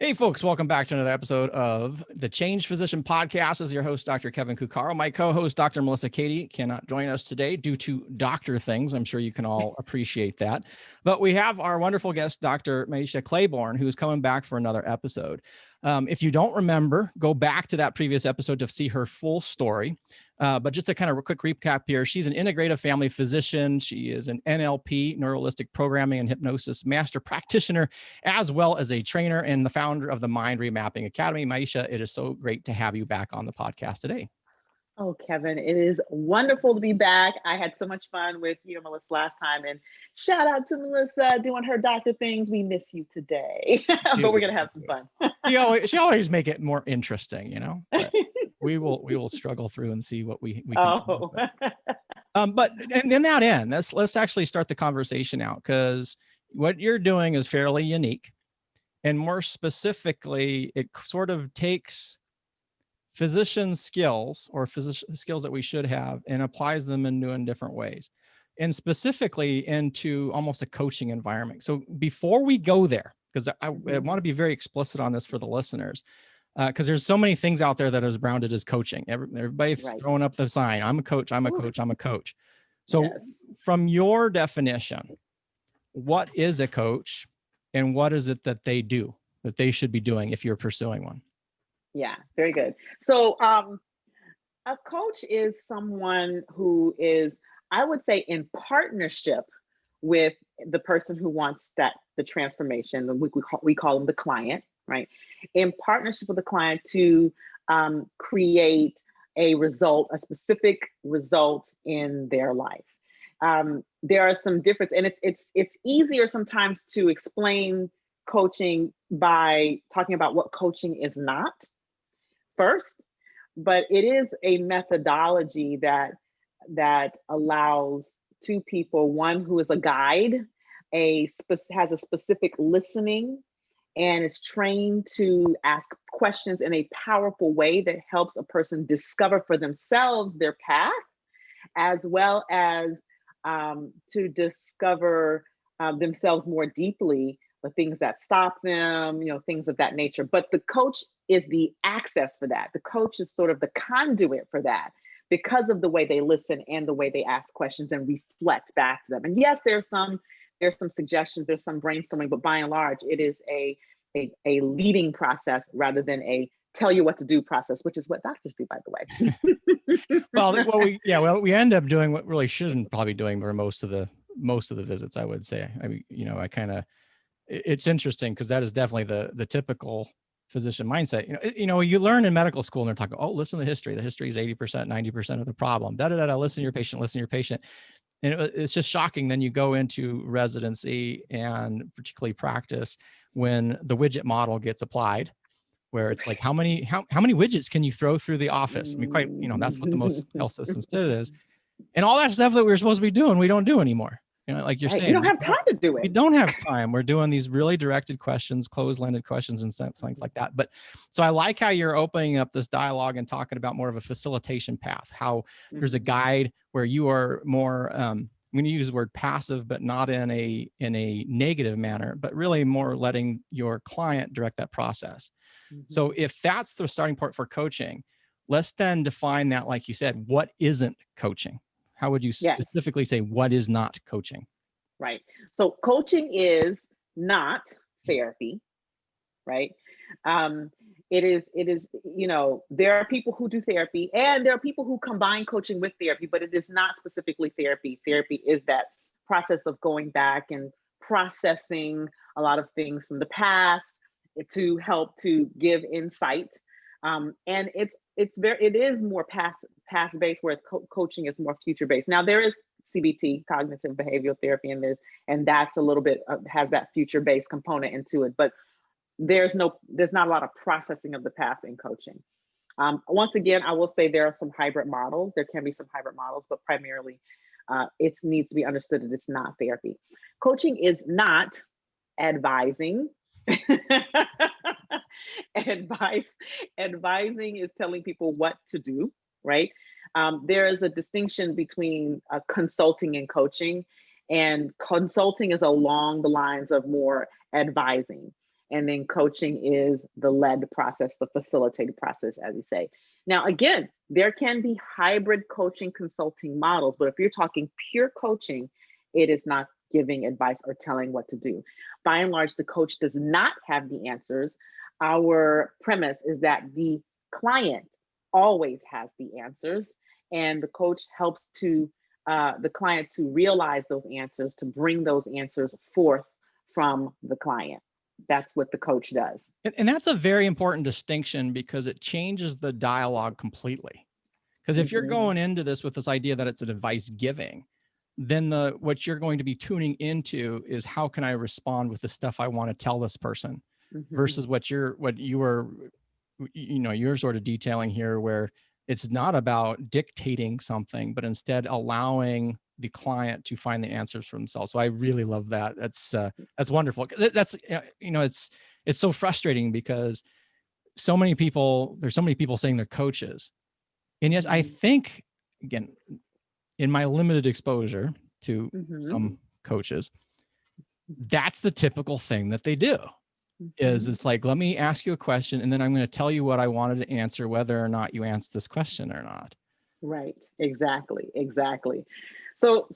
Hey, folks, welcome back to another episode of the Change Physician Podcast. This is your host, Dr. Kevin Cuccaro. My co-host, Dr. Melissa Cady, cannot join us today due to doctor things. I'm sure you can all appreciate that. But we have our wonderful guest, Dr. Maiysha Claiborne, who's coming back for another episode. If you don't remember, go back to that previous episode to see her full story. But just a kind of a quick recap here, she's an integrative family physician. She is an NLP, Neuro-Linguistic Programming and Hypnosis master practitioner, as well as a trainer and the founder of the Mind Remapping Academy. Maiysha, it is so great to have you back on the podcast today. Oh, Kevin, it is wonderful to be back. I had so much fun with you, Melissa, last time. And shout out to Melissa doing her doctor things. We miss you today, but we're going to have some fun. She always make it more interesting, you know, but we will struggle through and see what we can do. But in that end, let's actually start the conversation out, because what you're doing is fairly unique. And more specifically, it sort of takes physician skills or physician skills that we should have and applies them in different ways, and specifically into almost a coaching environment. So before we go there, because I want to be very explicit on this for the listeners, because there's so many things out there that is branded as coaching. Everybody's throwing up the sign, I'm a coach, I'm a coach, I'm a coach. So from your definition, what is a coach and what is it that they do, that they should be doing if you're pursuing one? Yeah, very good. So a coach is someone who is, I would say, in partnership with the person who wants the transformation. We call them the client, right? In partnership with the client to create a specific result in their life. There are some differences, and it's easier sometimes to explain coaching by talking about what coaching is not first, but it is a methodology that allows two people, one who is a guide, has a specific listening, and is trained to ask questions in a powerful way that helps a person discover for themselves their path, as well as to discover themselves more deeply, the things that stop them, things of that nature. But the coach is the access for that. The coach is sort of the conduit for that, because of the way they listen and the way they ask questions and reflect back to them. And yes, there's some suggestions, there's some brainstorming, but by and large, it is a leading process rather than a tell you what to do process, which is what doctors do, by the way. well, we end up doing what really shouldn't probably doing for most of the visits, I would say. I mean, it's interesting because that is definitely the typical physician mindset. You learn in medical school and they're talking, oh, listen to the history. The history is 80%, 90% of the problem. Listen to your patient. And it's just shocking. Then you go into residency and particularly practice when the widget model gets applied, where it's like, how many widgets can you throw through the office? I mean, that's what the most health systems did is. And all that stuff that we were supposed to be doing, we don't do anymore. Like you're saying, you don't have time to do it. We don't have time. We're doing these really directed questions, closed-ended questions and things like that. But so I like how you're opening up this dialogue and talking about more of a facilitation path, how there's a guide where you are more, I'm going to use the word passive, but not in a negative manner, but really more letting your client direct that process. So if that's the starting point for coaching, let's then define that, like you said, what isn't coaching? How would you specifically say what is not coaching? Right. So coaching is not therapy, right? It is, there are people who do therapy and there are people who combine coaching with therapy, but it is not specifically therapy. Therapy is that process of going back and processing a lot of things from the past to help to give insight. And it is more past based, where coaching is more future based. Now there is CBT, cognitive behavioral therapy, and that's a little bit has that future based component into it, but there's not a lot of processing of the past in coaching. Once again, I will say there are some hybrid models. There can be some hybrid models, but primarily it needs to be understood that it's not therapy. Coaching is not advising. Advising is telling people what to do, right? There is a distinction between consulting and coaching, and consulting is along the lines of more advising. And then coaching is the led process, the facilitated process, as you say. Now, again, there can be hybrid coaching consulting models, but if you're talking pure coaching, it is not giving advice or telling what to do. By and large, the coach does not have the answers. Our premise is that the client always has the answers, and the coach helps to the client to realize those answers, to bring those answers forth from the client. That's what the coach does. And that's a very important distinction, because it changes the dialogue completely. Because if you're going into this with this idea that it's an advice giving, then what you're going to be tuning into is, how can I respond with the stuff I want to tell this person, versus what you're sort of detailing here, where it's not about dictating something, but instead allowing the client to find the answers for themselves. So I really love that. That's wonderful. That's, it's so frustrating, because there's so many people saying they're coaches. And yes, I think, again, in my limited exposure to some coaches, that's the typical thing that they do. Is it's like, let me ask you a question, and then I'm going to tell you what I wanted to answer, whether or not you answer this question or not. Right. Exactly. So,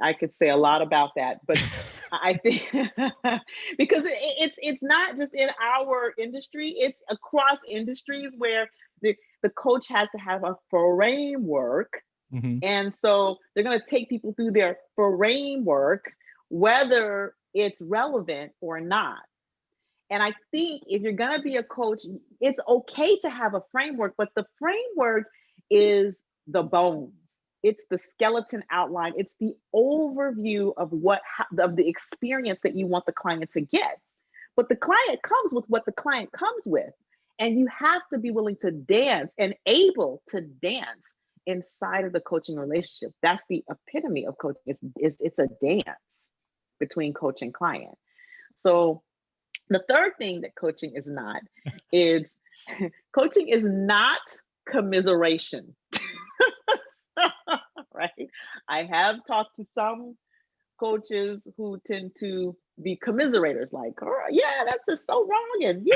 I could say a lot about that, but I think because it's not just in our industry, it's across industries where the coach has to have a framework. And so they're going to take people through their framework, whether it's relevant or not. And I think if you're going to be a coach, it's okay to have a framework, but the framework is the bones. It's the skeleton outline. It's the overview of of the experience that you want the client to get. But the client comes with what the client comes with. And you have to be willing to dance and able to dance inside of the coaching relationship. That's the epitome of coaching. It's a dance between coach and client. So the third thing that coaching is not is coaching is not commiseration. Right? I have talked to some coaches who tend to be commiserators, like, oh, yeah, that's just so wrong. And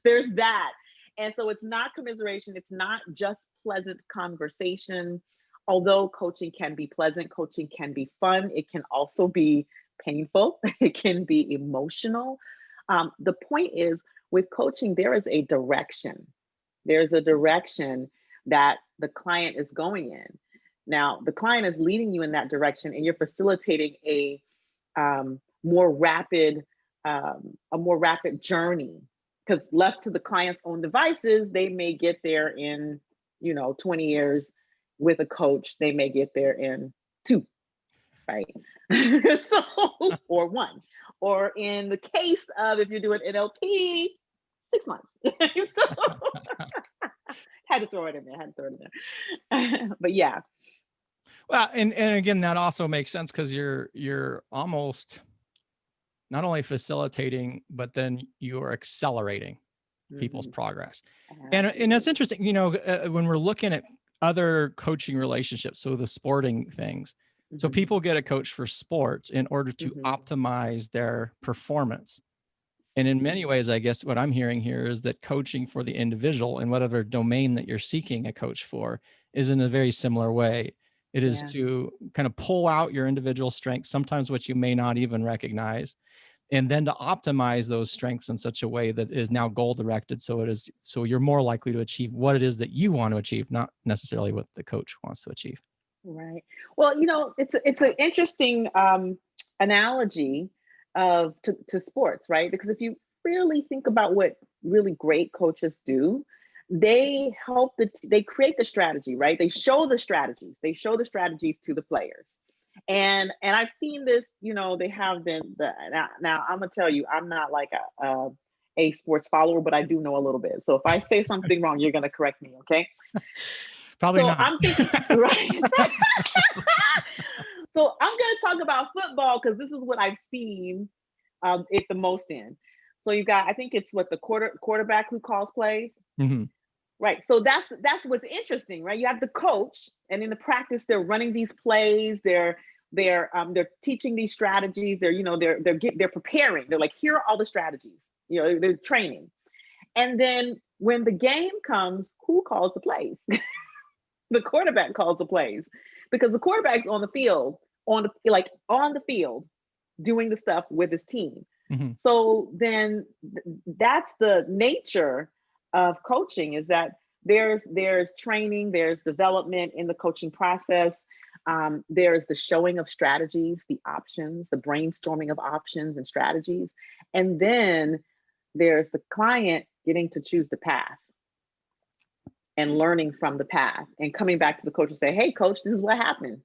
there's that. And so it's not commiseration. It's not just pleasant conversation. Although coaching can be pleasant, coaching can be fun. It can also be painful. It can be emotional. The point is, with coaching, there is a direction. There's a direction that the client is going in. Now, the client is leading you in that direction, and you're facilitating a more rapid journey. Because left to the client's own devices, they may get there in 20 years. With a coach, they may get there in 2, right? Or 1, or in the case of, if you're doing NLP, 6 months. Had to throw it in there. But yeah. Well, and again, that also makes sense, because you're almost not only facilitating, but then you're accelerating people's progress. And it's interesting, when we're looking at other coaching relationships, so the sporting things. So people get a coach for sports in order to optimize their performance. And in many ways, I guess what I'm hearing here is that coaching for the individual in whatever domain that you're seeking a coach for is in a very similar way. It is to kind of pull out your individual strengths, sometimes what you may not even recognize, and then to optimize those strengths in such a way that is now goal directed. So you're more likely to achieve what it is that you want to achieve, not necessarily what the coach wants to achieve. Right. Well, it's an interesting analogy to sports, right? Because if you really think about what really great coaches do, they they create the strategy, right? They show the strategies. They show the strategies to the players. And I've seen this, they have been now I'm gonna tell you, I'm not like a sports follower, but I do know a little bit. So if I say something wrong, you're gonna correct me, okay? Probably not. I'm thinking, right? So I'm gonna talk about football, because this is what I've seen it the most in. So you've got, I think it's what, the quarterback who calls plays. Right. So that's what's interesting, right? You have the coach, and in the practice, they're running these plays, they're they're teaching these strategies. They're preparing. They're like, here are all the strategies. They're training. And then when the game comes, who calls the plays? The quarterback calls the plays, because the quarterback's on the field, on the field, doing the stuff with his team. Mm-hmm. So then that's the nature of coaching, is that there's training, there's development in the coaching process. There's the showing of strategies, the options, the brainstorming of options and strategies. And then there's the client getting to choose the path and learning from the path and coming back to the coach and say, hey, coach, this is what happened.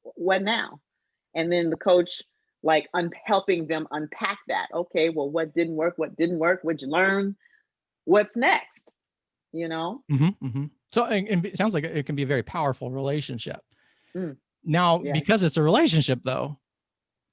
What now? And then the coach helping them unpack that. Okay, well, what didn't work? What didn't work? What'd you learn? What's next? Mm-hmm, mm-hmm. So and it sounds like it can be a very powerful relationship. Now, Yes. because it's a relationship, though,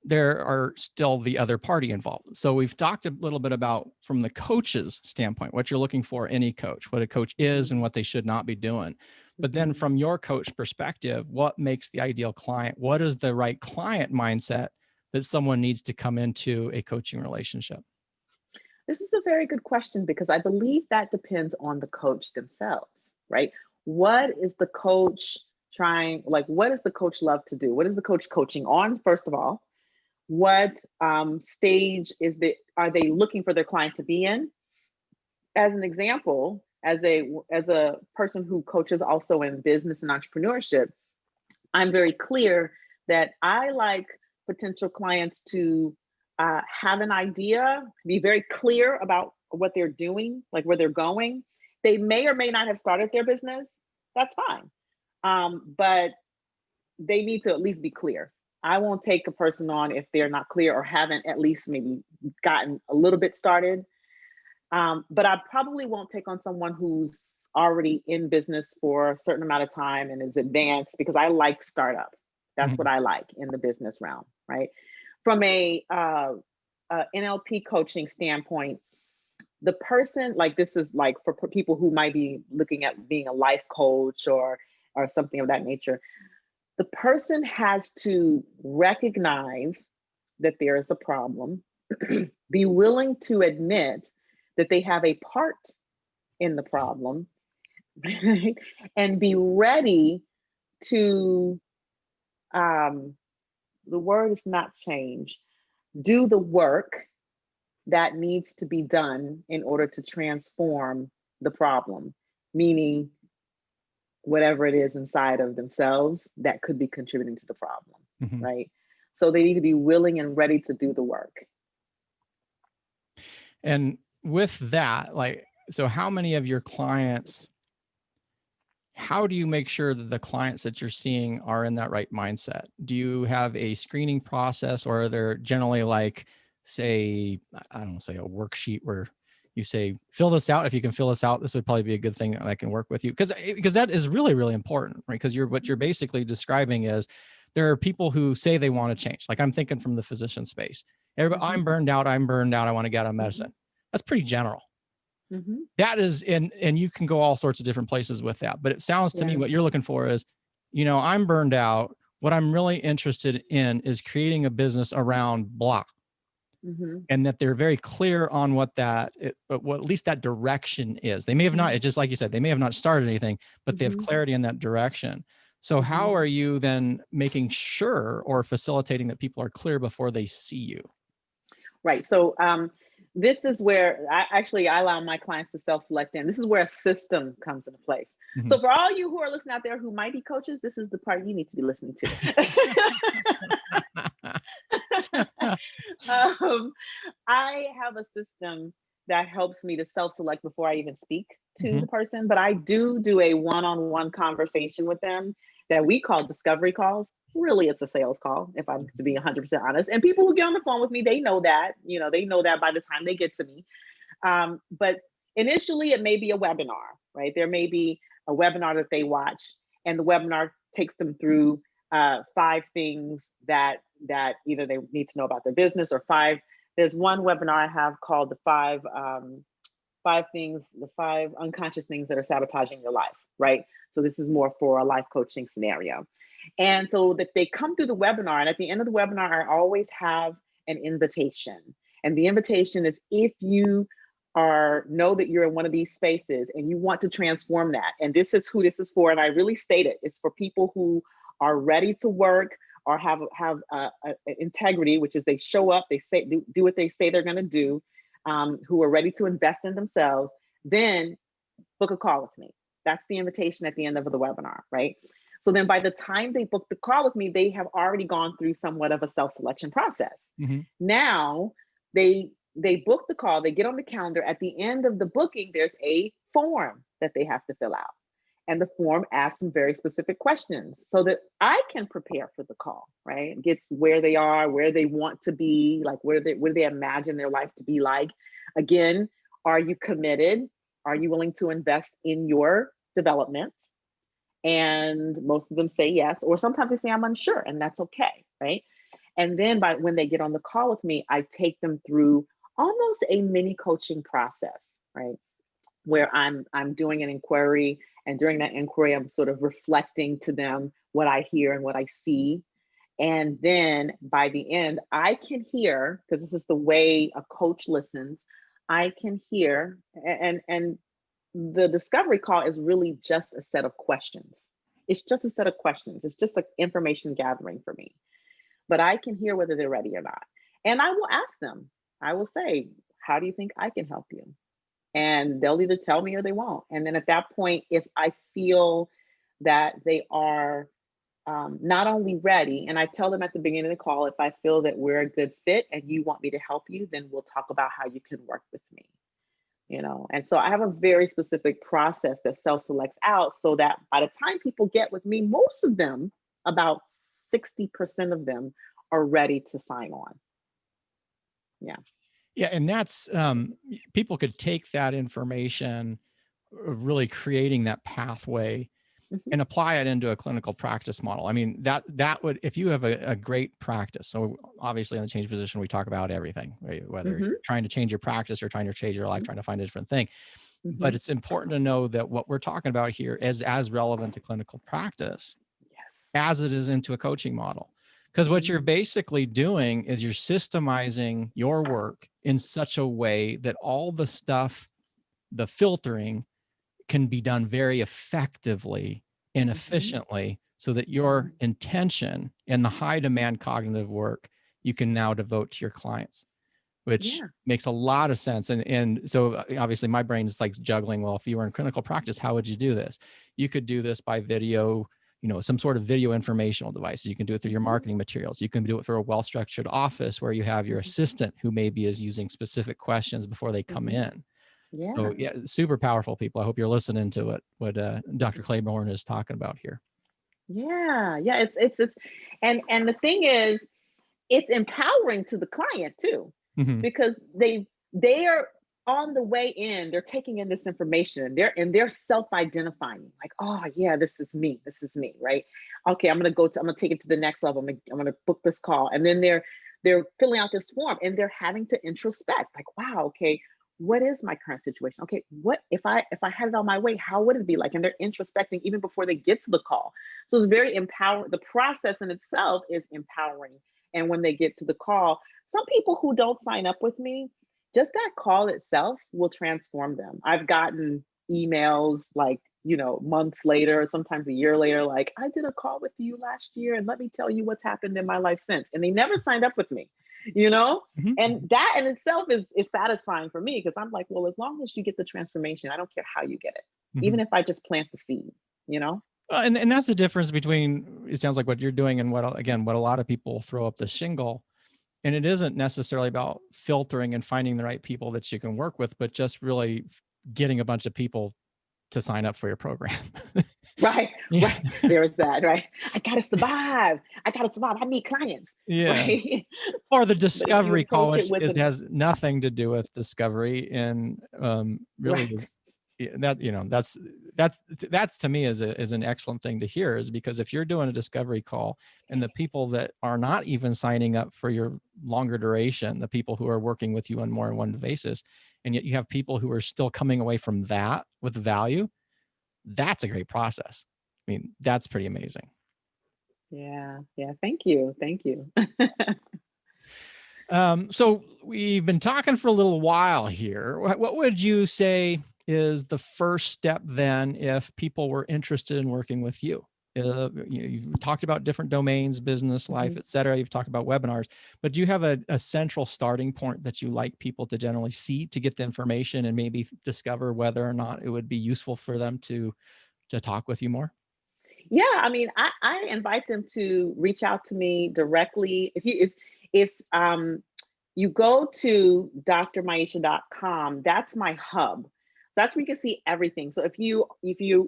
there are still the other party involved. So we've talked a little bit about, from the coach's standpoint, what you're looking for, any coach, what a coach is and what they should not be doing. But then from your coach perspective, what makes the ideal client? What is the right client mindset that someone needs to come into a coaching relationship? This is a very good question, because I believe that depends on the coach themselves, right? What is the coach what does the coach love to do? What is the coach coaching on, first of all? What stage are they looking for their client to be in? As an example, as a person who coaches also in business and entrepreneurship, I'm very clear that I like potential clients to have an idea, be very clear about what they're doing, like where they're going. They may or may not have started their business. That's fine. But they need to at least be clear. I won't take a person on if they're not clear or haven't at least maybe gotten a little bit started. But I probably won't take on someone who's already in business for a certain amount of time and is advanced, because I like startup. That's what I like in the business realm, right? From a NLP coaching standpoint, the person, this is for people who might be looking at being a life coach or something of that nature. The person has to recognize that there is a problem, be willing to admit that they have a part in the problem, right? And be ready to, the word is not change, do the work that needs to be done in order to transform the problem, meaning whatever it is inside of themselves that could be contributing to the problem, right? So they need to be willing and ready to do the work. And with that, so how many of your clients, how do you make sure that the clients that you're seeing are in that right mindset? Do you have a screening process, or are there generally say a worksheet where you say, fill this out. If you can fill this out, this would probably be a good thing that I can work with you. Because that is really, really important, right? Because what you're basically describing is there are people who say they want to change. I'm thinking from the physician space. I'm burned out. I want to get out of medicine. That's pretty general. That is, and you can go all sorts of different places with that. But it sounds to me what you're looking for is, I'm burned out. What I'm really interested in is creating a business around blah. And that they're very clear on what at least that direction is. They may have not, just like you said, they may have not started anything, but they have clarity in that direction. So how are you then making sure or facilitating that people are clear before they see you? Right. So this is where I allow my clients to self-select in. This is where a system comes into place. So for all you who are listening out there who might be coaches, this is the part you need to be listening to. I have a system that helps me to self-select before I even speak to the person, but I do a one-on-one conversation with them that we call discovery calls. Really, it's a sales call, if I'm to be 100% honest. And people who get on the phone with me, they know that, they know that by the time they get to me. But initially, it may be a webinar, right? There may be a webinar that they watch, and the webinar takes them through 5 things that either they need to know about their business, or 5. There's one webinar I have called the 5 unconscious things that are sabotaging your life, right? So this is more for a life coaching scenario. And so that they come through the webinar, and at the end of the webinar, I always have an invitation. And the invitation is, if you know that you're in one of these spaces and you want to transform that, and this is who this is for, and I really state it, it's for people who are ready to work or have integrity, which is they show up, they say do what they say they're going to do, who are ready to invest in themselves, then book a call with me. That's the invitation at the end of the webinar, right? So then by the time they book the call with me, they have already gone through somewhat of a self-selection process. Mm-hmm. Now they book the call, they get on the calendar. At the end of the booking, there's a form that they have to fill out. And the form asks some very specific questions so that I can prepare for the call, right? It gets where they are, where they want to be, like what do they imagine their life to be like? Again, are you committed? Are you willing to invest in your development? And most of them say yes, or sometimes they say I'm unsure, and that's okay, right? And then when they get on the call with me, I take them through almost a mini coaching process, right? Where I'm doing an inquiry, and during that inquiry, I'm sort of reflecting to them what I hear and what I see. And then by the end, I can hear, because this is the way a coach listens, I can hear, and the discovery call is really just a set of questions. It's just a set of questions. It's just like information gathering for me. But I can hear whether they're ready or not. And I will ask them, I will say, how do you think I can help you? And they'll either tell me or they won't. And then at that point, if I feel that they are not only ready, and I tell them at the beginning of the call, if I feel that we're a good fit and you want me to help you, then we'll talk about how you can work with me. You know, and so I have a very specific process that self-selects out, so that by the time people get with me, most of them, about 60% of them, are ready to sign on. Yeah. Yeah. And that's, people could take that information, really creating that pathway, and apply it into a clinical practice model. I mean, that would, if you have a great practice. So obviously on the change position, we talk about everything, right? Whether you're trying to change your practice or trying to change your life, trying to find a different thing. But it's important to know that what we're talking about here is as relevant to clinical practice as it is into a coaching model. Because what you're basically doing is you're systemizing your work in such a way that all the stuff, the filtering, can be done very effectively and efficiently, so that your intention and the high demand cognitive work you can now devote to your clients, which makes a lot of sense. And so obviously my brain is like juggling, well, if you were in clinical practice, how would you do this? You could do this by video, you know, some sort of video informational device. You can do it through your marketing materials. You can do it through a well-structured office where you have your assistant who maybe is using specific questions before they come in. Yeah. So yeah, super powerful, people. I hope you're listening to what Dr. Claiborne is talking about here. Yeah. It's and the thing is, it's empowering to the client too, because they are on the way in, they're taking in this information, and they're self-identifying, like, oh yeah, this is me, right? Okay, I'm gonna take it to the next level. I'm gonna book this call. And then they're filling out this form, and they're having to introspect, like, wow, okay, what is my current situation? Okay, what if I had it on my way, how would it be like? And they're introspecting even before they get to the call. So it's very empowering. The process in itself is empowering. And when they get to the call, some people who don't sign up with me, just that call itself will transform them. I've gotten emails like, you know, months later, sometimes a year later, like, I did a call with you last year, and let me tell you what's happened in my life since. And they never signed up with me, you know? And that in itself is satisfying for me, because I'm like, well, as long as you get the transformation, I don't care how you get it, even if I just plant the seed, you know? And that's the difference between, it sounds like, what you're doing and what a lot of people throw up the shingle. And it isn't necessarily about filtering and finding the right people that you can work with, but just really getting a bunch of people to sign up for your program. Right. There's that, right? I gotta survive. I need clients. Yeah. Right? Or the discovery call, which has nothing to do with discovery, and really that, you know, that's to me is an excellent thing to hear, is because if you're doing a discovery call and the people that are not even signing up for your longer duration, the people who are working with you on more than one basis, and yet you have people who are still coming away from that with value, that's a great process. I mean, that's pretty amazing. Yeah. Yeah. Thank you. Thank you. So we've been talking for a little while here. What would you say is the first step then if people were interested in working with you? You've talked about different domains, business, life, et cetera. You've talked about webinars, but do you have a central starting point that you like people to generally see to get the information and maybe discover whether or not it would be useful for them to talk with you more? Yeah, I mean, I invite them to reach out to me directly. If you go to drmaiysha.com, that's my hub. That's where you can see everything. So if you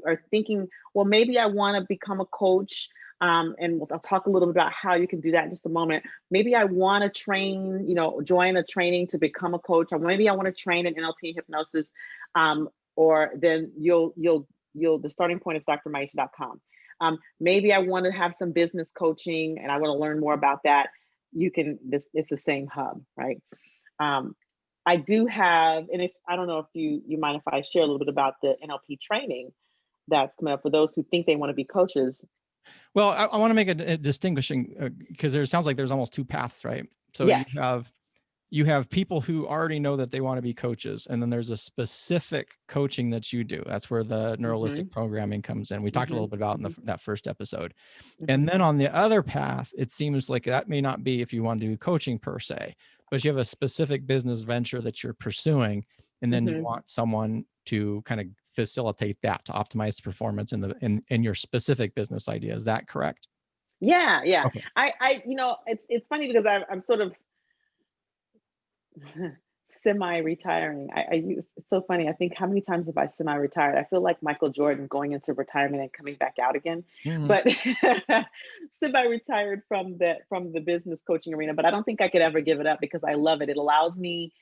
are thinking, well, maybe I want to become a coach, and I'll talk a little bit about how you can do that in just a moment. Maybe I want to train, join a training to become a coach, or maybe I want to train in NLP hypnosis, or then the starting point is drmaiysha.com. Maybe I want to have some business coaching and I want to learn more about that. It's the same hub, right? Um, I do have, and if I don't know if you mind if I share a little bit about the NLP training that's coming up for those who think they want to be coaches. Well, I want to make a distinguishing because there sounds like there's almost two paths, right? So Yes. you have people who already know that they want to be coaches, and then there's a specific coaching that you do. That's where the neuro-linguistic programming comes in. We talked a little bit about in that first episode. And then on the other path, it seems like that may not be if you want to do coaching per se, but you have a specific business venture that you're pursuing, and then you want someone to kind of facilitate that to optimize performance in your specific business idea. Is that correct? Yeah, yeah. Okay. It's funny because I'm sort of semi-retiring. It's so funny. I think how many times have I semi-retired? I feel like Michael Jordan going into retirement and coming back out again. But semi-retired from the business coaching arena. But I don't think I could ever give it up because I love it. It allows me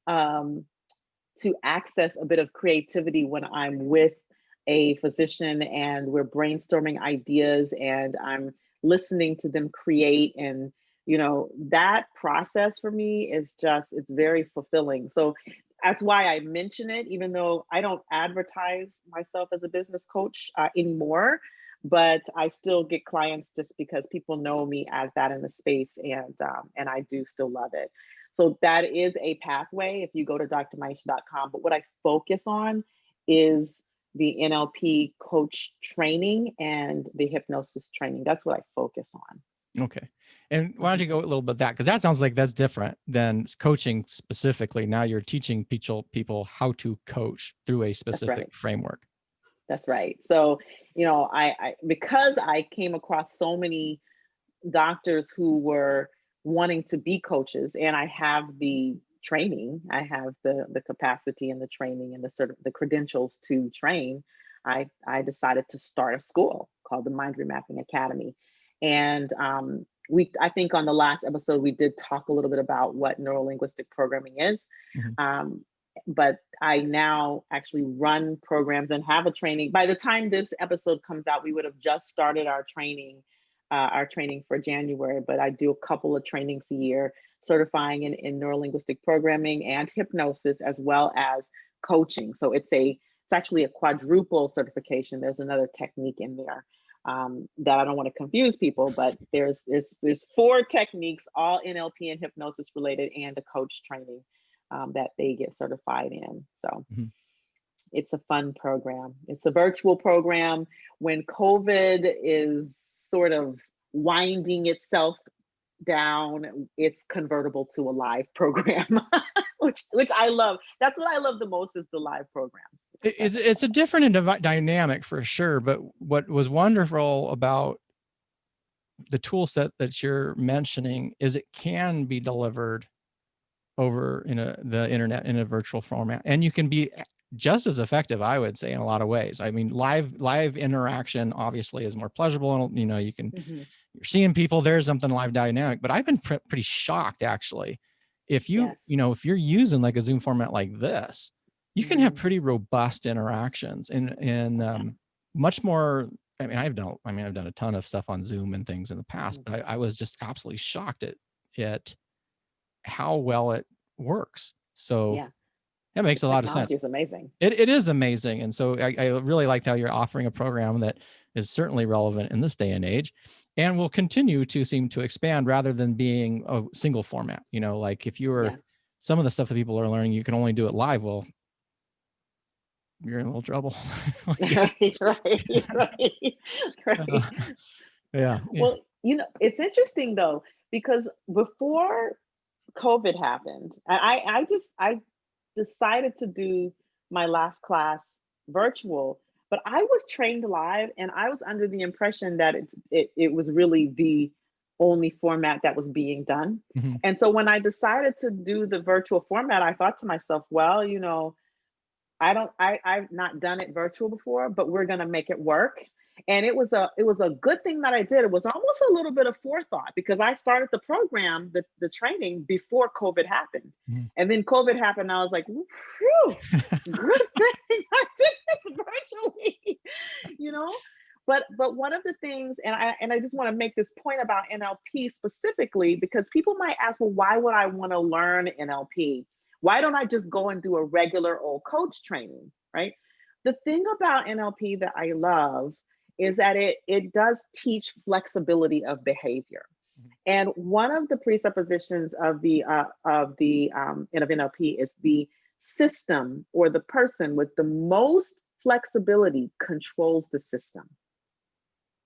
to access a bit of creativity when I'm with a physician and we're brainstorming ideas and I'm listening to them create. And that process for me is it's very fulfilling. So that's why I mention it, even though I don't advertise myself as a business coach anymore, but I still get clients just because people know me as that in the space, and I do still love it. So that is a pathway if you go to drmaiysha.com. But what I focus on is the NLP coach training and the hypnosis training. That's what I focus on. Okay. And why don't you go a little bit of that? Because that sounds like that's different than coaching specifically. Now you're teaching people how to coach through a specific framework. That's right. So, I because I came across so many doctors who were wanting to be coaches, and I have the training, I have the capacity and the training and the credentials to train. I decided to start a school called the Mind Remapping Academy. And I think on the last episode, we did talk a little bit about what neuro-linguistic programming is. But I now actually run programs and have a training. By the time this episode comes out, we would have just started our training for January, but I do a couple of trainings a year, certifying in neuro-linguistic programming and hypnosis, as well as coaching. So it's actually a quadruple certification. There's another technique in there that I don't want to confuse people, but there's 4 techniques, all NLP and hypnosis related, and a coach training that they get certified in. So it's a fun program. It's a virtual program. When COVID is sort of winding itself down, it's convertible to a live program, which I love. That's what I love the most, is the live programs. It's a different dynamic for sure. But what was wonderful about the tool set that you're mentioning is it can be delivered over the internet in a virtual format, and you can be just as effective, I would say, in a lot of ways. I mean, live interaction obviously is more pleasurable, and you can you're seeing people, there's something live dynamic. But I've been pretty shocked actually. If you if you're using like a Zoom format like this, you can have pretty robust interactions and much more. I've done a ton of stuff on Zoom and things in the past, but I was just absolutely shocked at how well it works. So That makes a lot of sense. Technology is amazing. It is amazing. And so I really liked how you're offering a program that is certainly relevant in this day and age and will continue to seem to expand rather than being a single format. You know, like if you were some of the stuff that people are learning, you can only do it live. Well, you're in a little trouble. Right. Yeah. Well, it's interesting though, because before COVID happened, I decided to do my last class virtual, but I was trained live and I was under the impression that it was really the only format that was being done. Mm-hmm. And so when I decided to do the virtual format, I thought to myself, well, I've not done it virtual before, but we're going to make it work. And it was a good thing that I did. It was almost a little bit of forethought because I started the program, the training before COVID happened. Mm-hmm. And then COVID happened. And I was like, whew, good thing I did this virtually, But one of the things, and I just want to make this point about NLP specifically, because people might ask, well, why would I want to learn NLP? Why don't I just go and do a regular old coach training, right? The thing about NLP that I love is that it does teach flexibility of behavior. And one of the presuppositions of NLP is the system or the person with the most flexibility controls the system,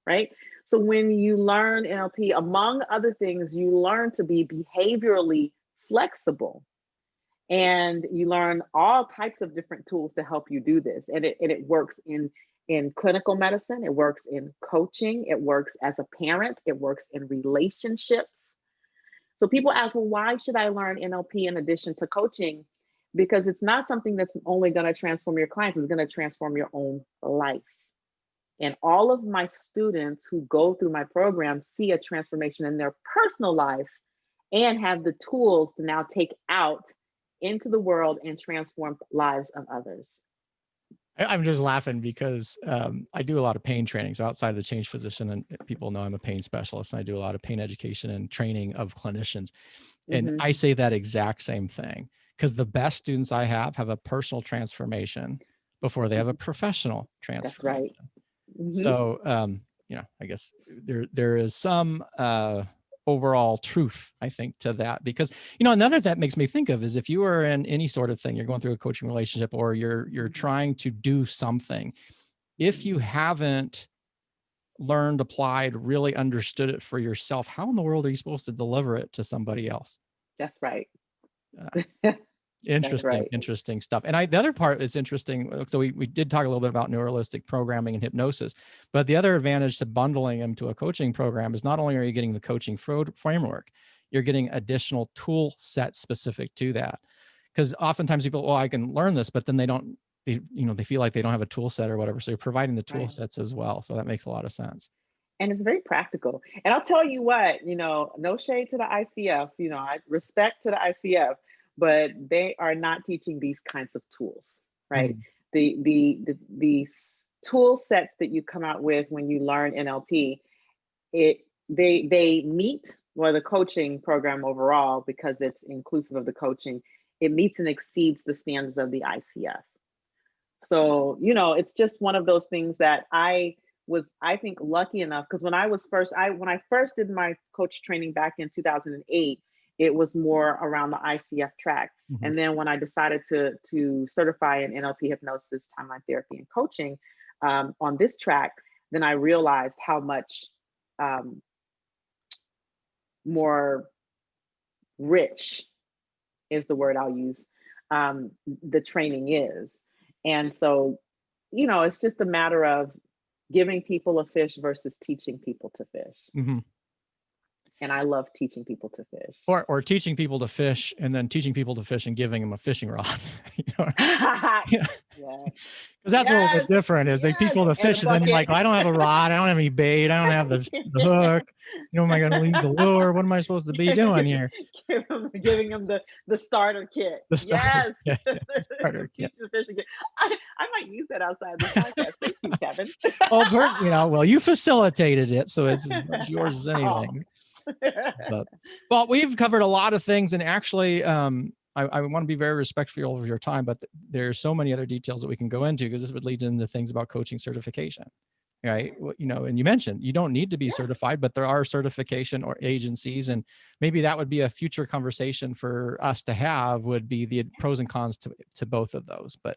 right? So when you learn NLP, among other things, you learn to be behaviorally flexible. And you learn all types of different tools to help you do this. And it works in clinical medicine, it works in coaching, it works as a parent, it works in relationships. So people ask, well, why should I learn NLP in addition to coaching? Because it's not something that's only going to transform your clients, it's going to transform your own life. And all of my students who go through my program see a transformation in their personal life and have the tools to now take out into the world and transform lives of others. I'm just laughing because I do a lot of pain training. So outside of the change physician, and people know I'm a pain specialist, and I do a lot of pain education and training of clinicians. And I say that exact same thing because the best students I have a personal transformation before they have a professional transformation. That's right. So, I guess there is some overall truth, I think, to that, because another that makes me think of is if you are in any sort of thing, you're going through a coaching relationship or you're trying to do something, if you haven't learned, applied, really understood it for yourself, how in the world are you supposed to deliver it to somebody else? That's right. Interesting stuff. And the other part is interesting. So we did talk a little bit about neuro-linguistic programming and hypnosis, but the other advantage to bundling them to a coaching program is not only are you getting the coaching framework, you're getting additional tool sets specific to that. Because oftentimes people, I can learn this, but then they feel like they don't have a tool set or whatever. So you're providing the tool sets as well. So that makes a lot of sense. And it's very practical. And I'll tell you what, no shade to the ICF, I respect to the ICF, but they are not teaching these kinds of tools, right? The tool sets that you come out with when you learn NLP, they meet, or the coaching program overall, because it's inclusive of the coaching, it meets and exceeds the standards of the ICF. So, it's just one of those things that I was, I think, lucky enough, because when I first did my coach training back in 2008, it was more around the ICF track. And then when I decided to certify in NLP hypnosis, timeline therapy, and coaching on this track, then I realized how much more rich is the word I'll use, the training is. And so, it's just a matter of giving people a fish versus teaching people to fish. And I love teaching people to fish. Or teaching people to fish and then teaching people to fish and giving them a fishing rod. Because that's a little bit different. Is they people to fish and then you're like, I don't have a rod, I don't have any bait, I don't have the hook. Am I going to use a lure? What am I supposed to be doing here? Giving them the starter kit. The starter kit. I might use that outside the podcast. Thank you, Kevin. Well, you facilitated it, so it's as much yours as anything. Well, we've covered a lot of things, and actually I want to be very respectful of your time, but there's so many other details that we can go into, because this would lead into things about coaching certification, right? You know, and you mentioned you don't need to be certified, but there are certification or agencies, and maybe that would be a future conversation for us to have, would be the pros and cons to both of those. But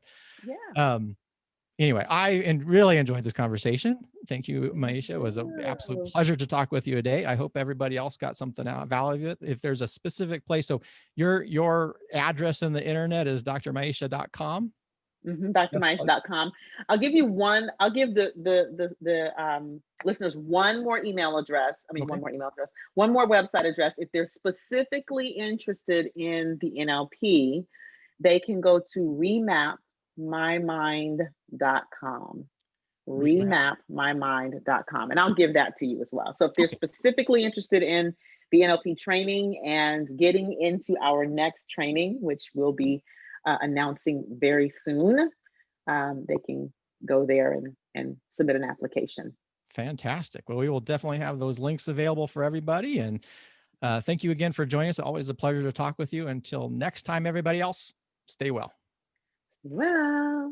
anyway, I really enjoyed this conversation. Thank you, Maiysha. It was an absolute pleasure to talk with you today. I hope everybody else got something out value of it. If there's a specific place, so your address in the internet is drmaiysha.com. drmaiysha.com. I'll give the listeners one more email address. One more website address. If they're specifically interested in the NLP, they can go to remapmymind.com. remapmymind.com. And I'll give that to you as well. So if they're specifically interested in the NLP training and getting into our next training, which we'll be announcing very soon, they can go there and submit an application. Fantastic. Well, we will definitely have those links available for everybody. And thank you again for joining us. Always a pleasure to talk with you. Until next time, everybody else, stay well. Well.